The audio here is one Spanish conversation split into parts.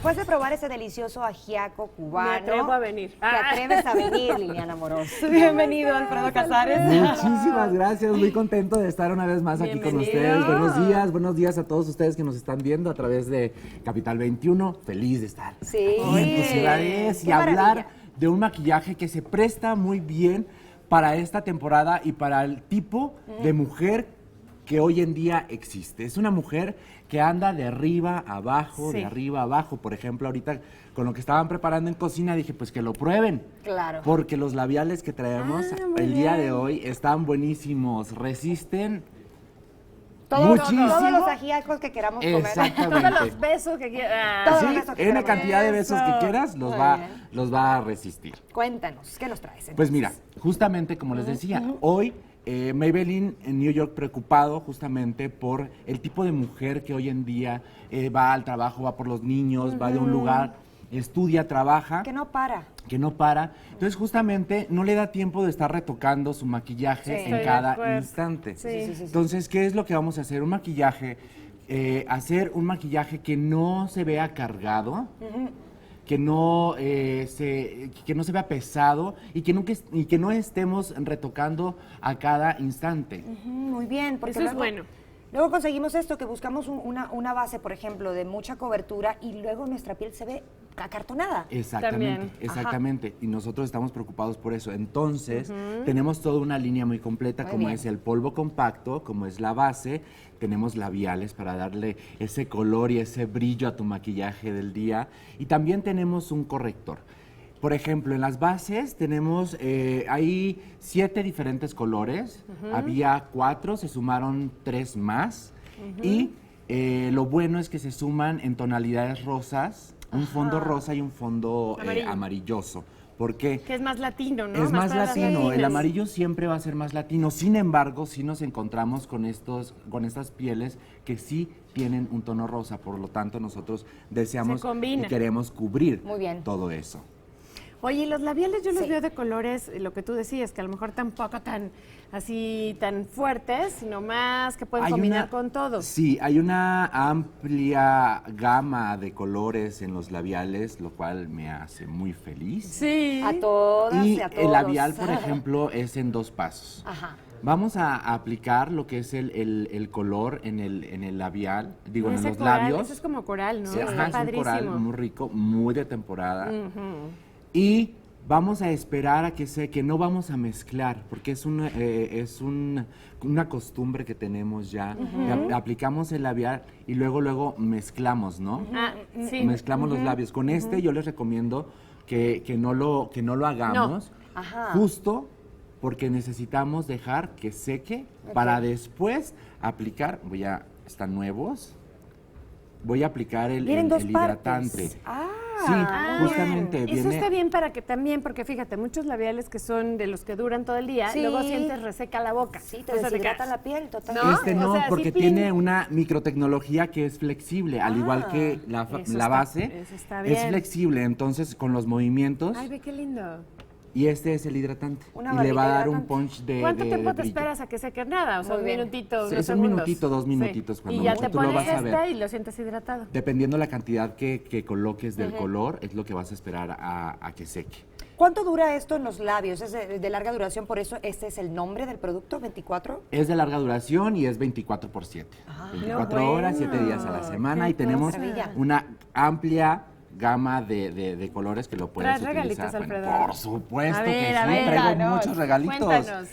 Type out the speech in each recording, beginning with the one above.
Después de probar ese delicioso ajiaco cubano, Me atrevo a venir. Te atreves a venir, Liliana Amorós. Bienvenido, Alfredo Casares. Muchísimas gracias, muy contento de estar una vez más aquí con ustedes. Buenos días a todos ustedes que nos están viendo a través de Capital 21. Feliz de estar Sí. aquí en tu ciudad y hablar de un maquillaje que se presta muy bien para esta temporada y para el tipo de mujer que hoy en día existe. Es una mujer que anda de arriba a abajo, de arriba a abajo. Por ejemplo, ahorita con lo que estaban preparando en cocina dije, pues que lo prueben. Claro. Porque los labiales que traemos el día de hoy están buenísimos, resisten muchísimo. Todos los ajiacos que queramos comer. Exactamente. Todos los besos que quieras. Sí, en la cantidad de besos que quieras, los va a resistir. Cuéntanos, ¿qué nos traes? Pues mira, justamente como les decía, hoy Maybelline en New York preocupado justamente por el tipo de mujer que hoy en día va al trabajo, va por los niños, va de un lugar, estudia, trabaja. Que no para. Entonces justamente no le da tiempo de estar retocando su maquillaje en cada instante. Entonces, ¿qué es lo que vamos a hacer? Un maquillaje, hacer un maquillaje que no se vea cargado, que no se vea pesado y que no estemos retocando a cada instante. Muy bien, porque Eso es bueno. Luego conseguimos esto, que buscamos una base, por ejemplo, de mucha cobertura y luego nuestra piel se ve acartonada. Exactamente. Y nosotros estamos preocupados por eso. Entonces, tenemos toda una línea muy completa, como es el polvo compacto, como es la base. Tenemos labiales para darle ese color y ese brillo a tu maquillaje del día. Y también tenemos un corrector. Por ejemplo, en las bases tenemos, hay 7 diferentes colores, había 4, se sumaron 3 más y lo bueno es que se suman en tonalidades rosas, un fondo rosa y un fondo amarilloso. ¿Por qué? Que es más latino, ¿no? Es más latino, el amarillo siempre va a ser más latino, sin embargo, sí nos encontramos con estas pieles que sí tienen un tono rosa, por lo tanto nosotros deseamos y queremos cubrir todo eso. Oye, y los labiales yo los veo de colores, lo que tú decías, que a lo mejor tampoco tan fuertes, sino más que pueden combinar con todo. Sí, hay una amplia gama de colores en los labiales, lo cual me hace muy feliz. Sí. A todas y a todos. El labial, por ejemplo, es en 2 pasos. Vamos a aplicar lo que es el color en el labial, digo, en los labios. Eso es como coral, ¿no? Sí, Está es un padrísimo. coral muy rico, muy de temporada. Y vamos a esperar a que seque, no vamos a mezclar, porque es una costumbre que tenemos ya. Aplicamos el labial y luego mezclamos, ¿no? Mezclamos los labios. Con yo les recomiendo que no lo hagamos, justo porque necesitamos dejar que seque para después aplicar, están nuevos, voy a aplicar el hidratante. Sí, justamente. Eso está bien para que también, porque fíjate, muchos labiales que son de los que duran todo el día, luego sientes reseca la boca. Sí, te deshidrata la piel totalmente. No, porque tiene una microtecnología que es flexible, al igual que la base es flexible, entonces con los movimientos. Ay, ve qué lindo. Y este es el hidratante. Y le va a dar un punch de ¿Cuánto tiempo te brillo. esperas a que seque? Nada, o sea, un minutito, unos es un minutito, 2 minutitos. Cuando y ya te tú lo pones vas a ver. y lo sientes hidratado. Dependiendo la cantidad que coloques del color, es lo que vas a esperar a que seque. ¿Cuánto dura esto en los labios? ¿Es de larga duración? Por eso este es el nombre del producto, 24. Es de larga duración y es 24/7. 24 horas, 7 días a la semana. Y tenemos una amplia gama de colores que lo puedes utilizar. Regalitos, Alfredo? Bueno, por supuesto que sí, traigo muchos regalitos. Cuéntanos.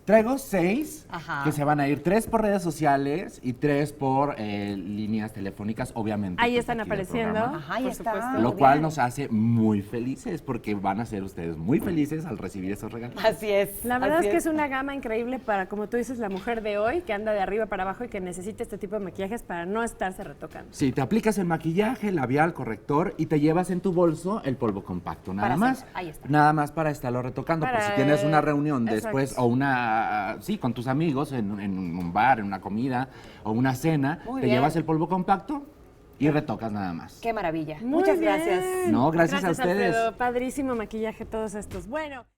Traigo 6 que se van a ir, 3 por redes sociales y 3 por líneas telefónicas, obviamente. Ahí pues, están aquí del apareciendo. programa. Ahí está. Lo cual nos hace muy felices porque van a ser ustedes muy felices al recibir esos regalos. Así es. La verdad es que es una gama increíble para, como tú dices, la mujer de hoy que anda de arriba para abajo y que necesita este tipo de maquillajes para no estarse retocando. Sí, te aplicas el maquillaje, el labial, corrector y te llevas en tu bolso el polvo compacto, nada más. Ahí está. Nada más para estarlo retocando. Por si tienes una reunión después o con tus amigos en un bar, en una comida o una cena, te llevas el polvo compacto y retocas nada más. Qué maravilla. Muchas gracias. No, gracias a ustedes. Alfredo. Padrísimo maquillaje todos estos. Bueno.